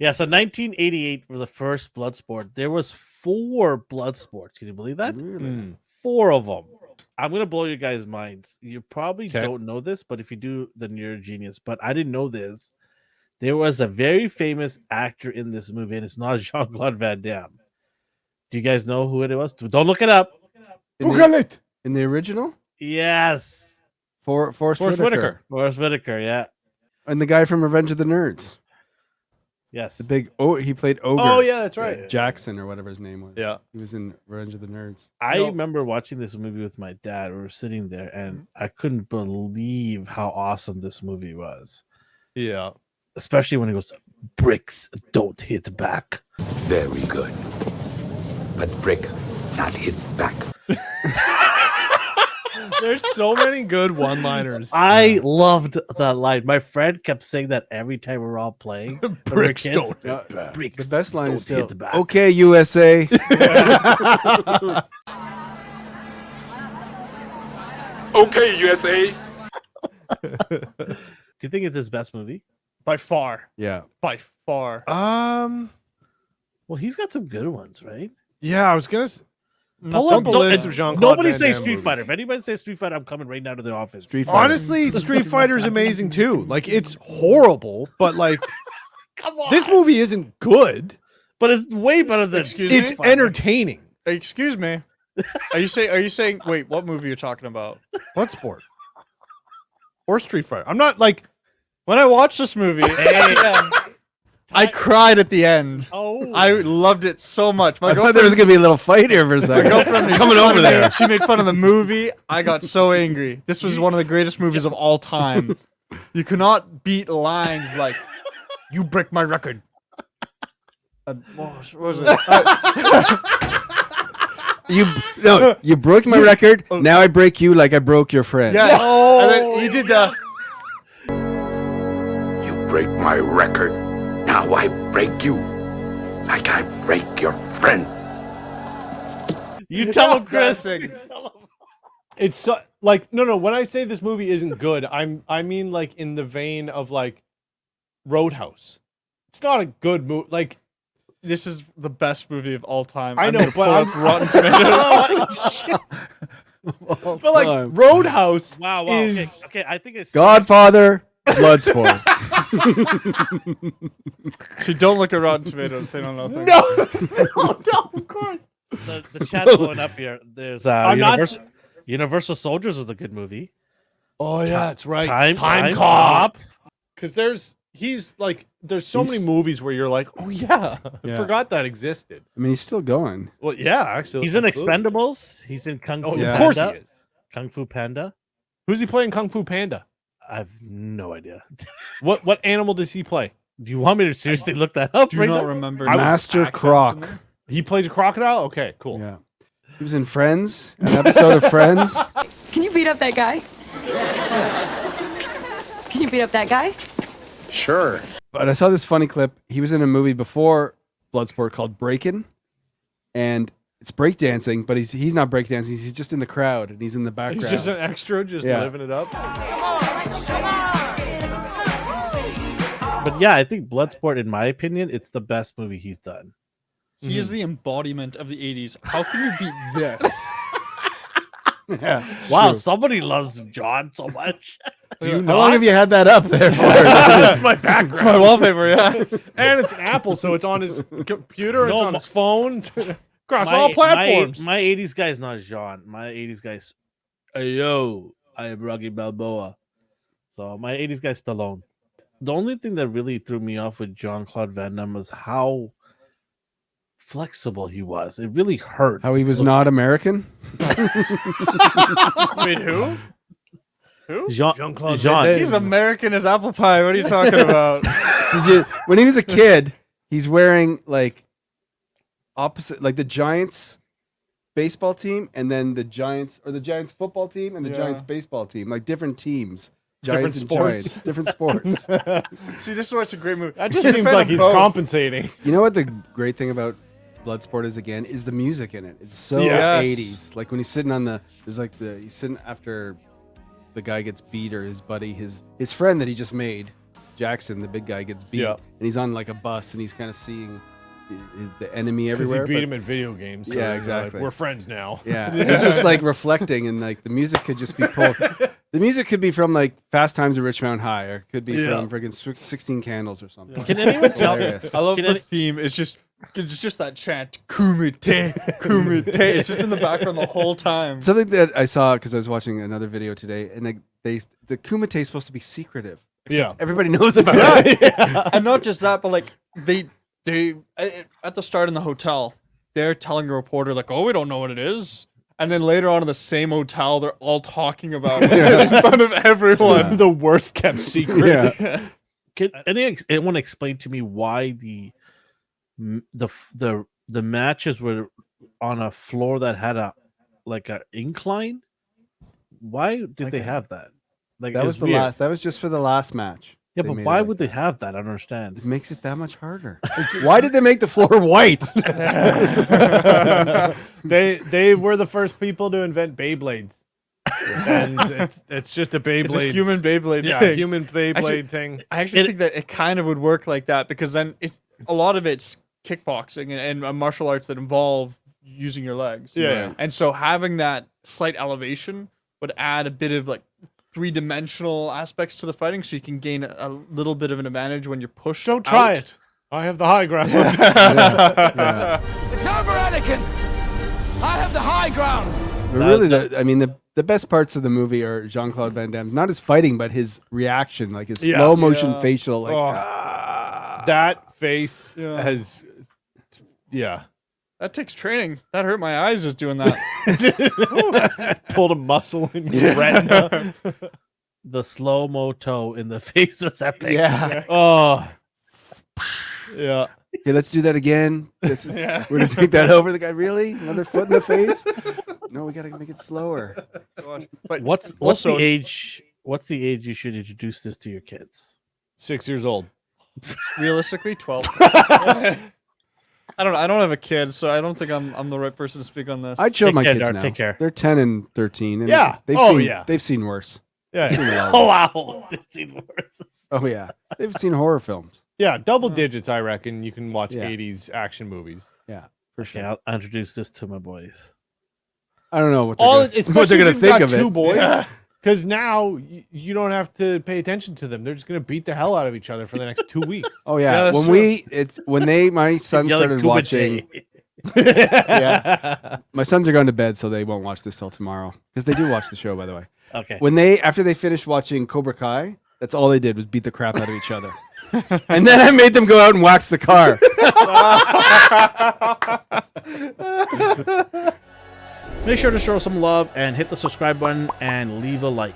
Yeah, so 1988 was the first Bloodsport. There was 4 Bloodsports. Can you believe that? Really? 4 of them. I'm gonna blow you guys' minds. You probably Okay. don't know this, but if you do, then you're a genius. But I didn't know this. There was a very famous actor in this movie, and it's not Jean-Claude Van Damme. Do you guys know who it was? Don't look it up. In the original? Yes, Forrest Whitaker. Forrest Whitaker. Yeah, And the guy from Revenge of the Nerds. yes. The big he played Ogre. Oh yeah, that's right. Jackson or whatever his name was. Yeah. He was in Revenge of the Nerds. I remember watching this movie with my dad. We were sitting there, and I couldn't believe how awesome this movie was. Yeah. Especially when he goes, "Bricks don't hit back." Very good. But brick not hit back. There's so many good one-liners. I loved that line. My friend kept saying that every time we were all playing. Bricks kids. don't Yeah. hit back. Bricks The best line don't is still, hit the back. okay, USA. Okay, USA. Do you think it's his best movie? By far. Yeah. By far. Well, he's got some good ones, right? Yeah, I was gonna pull Don't- up a don't- list of Jean-Claude Nobody Van say Damme Street movies. Fighter. If anybody says Street Fighter, I'm coming right now to the office. Street Fighter. Honestly, Street Fighter's amazing too. Like, it's horrible, but like Come on. this movie isn't good. But it's way better than Excuse It's me? entertaining. Excuse me. Are you saying? Wait, what movie are you talking about? Bloodsport or Street Fighter. I'm not like When I watched this movie, I cried at the end. Oh, I loved it so much. I thought there was going to be a little fight here for a My second. girlfriend made Coming fun over of me. there. She made fun of the movie. I got so angry. This was one of the greatest movies of all time. You cannot beat lines like "You break my record." What was it? You broke my record. Now I break you like I broke your friend. Yes. And then you did the. You break my record. Now I break you. Like I break your friend. you tell him, Chris. That's it. You tell him. it's so, like no. When I say this movie isn't good, I mean like in the vein of like Roadhouse. It's not a good movie. Like This is the best movie of all time. I I'm know, gonna but pull up Rotten Tomatoes. but like Roadhouse. Wow, wow. Okay, is okay, I think it's Godfather, Bloodsport. If you don't look at Rotten Tomatoes, they don't know. Things. no, of course. the chat's blowing up here. There's I'm not Universal Soldiers was a good movie. Oh yeah, that's right. Time Cop. Because there's so many movies where you're like, oh yeah, I Yeah. forgot that existed. I mean, he's still going. Well, yeah, actually, He's in absolutely. Expendables. He's in Kung Fu Oh, Yeah. of course he Panda. is. Kung Fu Panda. Who's he playing Kung Fu Panda? I have no idea. What animal does he play? Do you want me to seriously look that up Do right not now? remember. Master accents Croc. in there. He plays a crocodile. Okay, cool. Yeah. He was in Friends, an episode of Friends. Can you beat up that guy? Can you beat up that guy? Sure. But I saw this funny clip. He was in a movie before Bloodsport called Breakin', and it's breakdancing, but he's not breakdancing. He's just in the crowd, and he's in the background. He's just an extra, just Yeah. living it up. But yeah, I think Bloodsport, in my opinion, it's the best movie he's done. He is the embodiment of the 80s. How can you beat this? Yeah, it's Wow, true. somebody loves John so much. How long have you had that up there for? That's my background. It's my wallpaper, yeah. And it's Apple, so it's on his computer, it's No, on my- his phone, it's across all platforms. My 80s guy's not Jean. My 80s guy's, hey, yo, I am Rocky Balboa. So my 80s guy's Stallone. The only thing that really threw me off with Jean-Claude Van Damme was how flexible he was. It really hurt. How he was not American? Wait, who? Jean-Claude Van He's American as apple pie. What are you talking about? Did you? When he was a kid, he's wearing like opposite, like the Giants baseball team, and then the Giants football team, and the Yeah. Giants baseball team, like different teams. Different Giants and sports. Giants, different sports. See, this is why it's a great movie. That just He's a seems fan like of he's both. compensating. You know what the great thing about Bloodsport is the music in it. It's so Yes. 80s. Like when he's sitting on he's sitting after the guy gets beat or his buddy, his friend that he just made Jackson, the big guy, gets beat, Yeah. and he's on like a bus, and he's kind of seeing the enemy Because he everywhere. beat but- him in video games. So Yeah, like, exactly. we're friends now. Yeah, it's just like reflecting, and like the music could just be pulled. The music could be from like Fast Times at Ridgemont High, or it could be Yeah. from friggin' 16 Candles or something. Can anyone tell? Hilarious. I love Can the any- theme. It's just that chant, Kumite, Kumite. It's just in the background the whole time. Something that I saw because I was watching another video today, and like the Kumite is supposed to be secretive. Yeah. Everybody knows about it. And not just that, but like they at the start in the hotel, they're telling the reporter like, "Oh, we don't know what it is." And then later on in the same hotel, they're all talking about it in front of everyone. The worst kept secret. Yeah. Can anyone explain to me why the matches were on a floor that had a incline? Why did they have that? Like That it's was the weird. last. That was just for the last match. Yeah, They but made why it like would they that. have that? I don't understand. It makes it that much harder. Why did they make the floor white? They were the first people to invent Beyblades. And it's just a Beyblade. It's a human Beyblade Yeah, thing. human Beyblade Actually- thing. I actually think that it kind of would work like that because then it's a lot of it's kickboxing and martial arts that involve using your legs. Yeah. And so having that slight elevation would add a bit of like three-dimensional aspects to the fighting, so you can gain a little bit of an advantage when you're pushed. Don't try out. it. I have the high ground. Yeah. It's over, Anakin! I have the high ground! But really, the best parts of the movie are Jean-Claude Van Damme, not his fighting, but his reaction, like his Yeah. slow motion Yeah. facial. Like, Oh, that face Yeah. has. Yeah. That takes training. That hurt my eyes just doing that. Pulled a muscle in your retina. The slow mo toe in the face was epic. yeah. Oh. Yeah. Okay, let's do that again. We're gonna take that over. The guy, really? Another foot in the face? No, we gotta make it slower. But What's also- the age? What's the age you should introduce this to your kids? 6 years old. realistically 12? I don't have a kid, so I don't think I'm the right person to speak on this. I'd show Take my care, kids Dart, now. take care. They're 10 and 13. And Yeah. They've Oh, seen, yeah. They've seen worse. Yeah. Seen a lot Oh worse. wow, this scene worse. Oh yeah, they've seen horror films. Yeah. Double digits, I reckon. You can watch Yeah. 80s action movies. Yeah, for Okay, sure. I'll introduce this to my boys. I don't know what they're All gonna, what they're gonna think of two it. boys. Because now you don't have to pay attention to them. They're just gonna beat the hell out of each other for the next 2 weeks. Oh Yeah, yeah, that's when my son Yelling started Kumite. watching. Yeah, my sons are going to bed, so they won't watch this till tomorrow because they do watch the show, by the way. Okay. After they finished watching Cobra Kai, that's all they did was beat the crap out of each other. And then I made them go out and wax the car. Make sure to show some love and hit the subscribe button and leave a like.